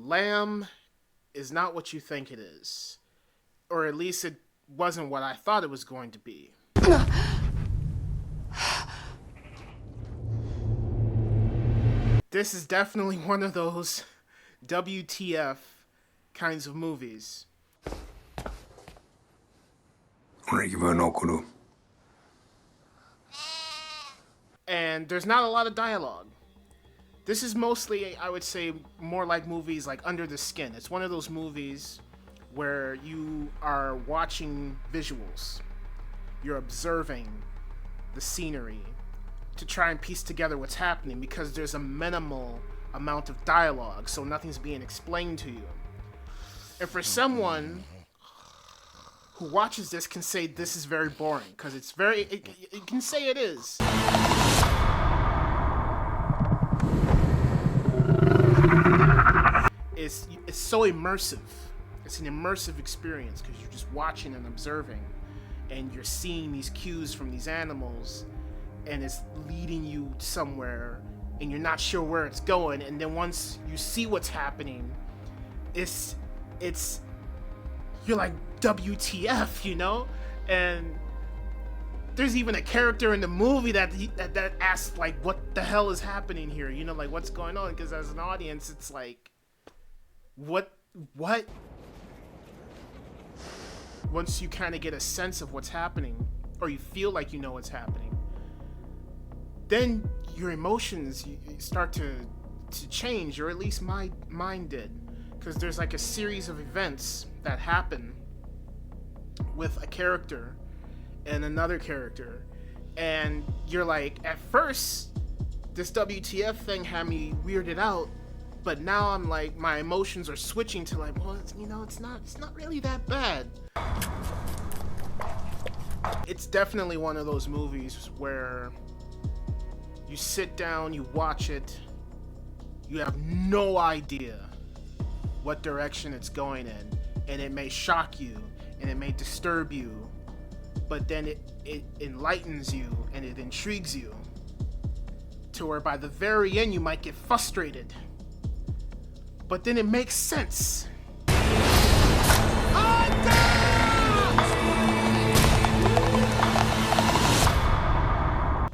Lamb is not what you think it is. Or at least it wasn't what I thought it was going to be. This is definitely one of those WTF kinds of movies. And there's not a lot of dialogue. This is mostly, I would say, more like movies like Under the Skin. It's one of those movies where you are watching visuals. You're observing the scenery to try and piece together what's happening because there's a minimal amount of dialogue, so nothing's being explained to you. And for someone who watches this can say this is very boring, because it can say it is. It's so immersive. It's an immersive experience because you're just watching and observing, and you're seeing these cues from these animals, and it's leading you somewhere, and you're not sure where it's going. And then once you see what's happening, it's you're like, WTF, you know? And there's even a character in the movie that asks, like, what the hell is happening here? You know, like, what's going on? Because as an audience, it's like, what? Once you kind of get a sense of what's happening, or you feel like you know what's happening, then your emotions start to change, or at least mine did. Because there's like a series of events that happen with a character and another character, and you're like, at first this WTF thing had me weirded out, but now I'm like, my emotions are switching to like, well, it's not really that bad. It's definitely one of those movies where you sit down, you watch it, you have no idea what direction it's going in, and it may shock you and it may disturb you, but then it enlightens you and it intrigues you to where by the very end you might get frustrated, but then it makes sense.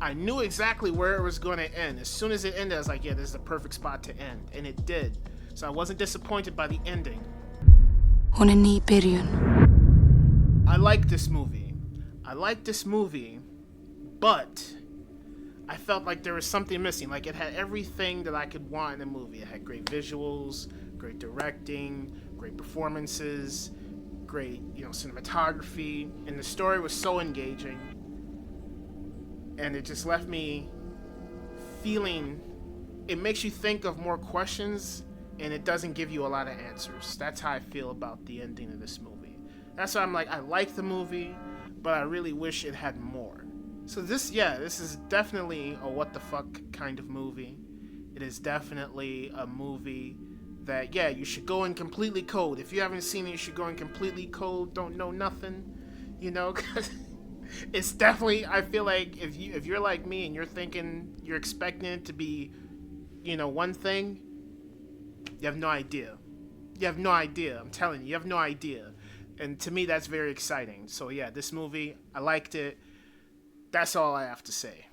I knew exactly where it was going to end. As soon as it ended, I was like, yeah, this is the perfect spot to end, and it did. So I wasn't disappointed by the ending. I like this movie, but I felt like there was something missing. Like, it had everything that I could want in a movie. It had great visuals, great directing, great performances, great, cinematography, and the story was so engaging. And it just left me feeling, it makes you think of more questions, and it doesn't give you a lot of answers. That's how I feel about the ending of this movie. That's why I'm like, I like the movie, but I really wish it had more. So this is definitely a what the fuck kind of movie. It is definitely a movie that, you should go in completely cold. If you haven't seen it, you should go in completely cold, don't know nothing, because it's definitely, I feel like if you're like me and you're expecting it to be, one thing, you have no idea. I'm telling you, you have no idea. And to me, that's very exciting. So yeah, this movie, I liked it. That's all I have to say.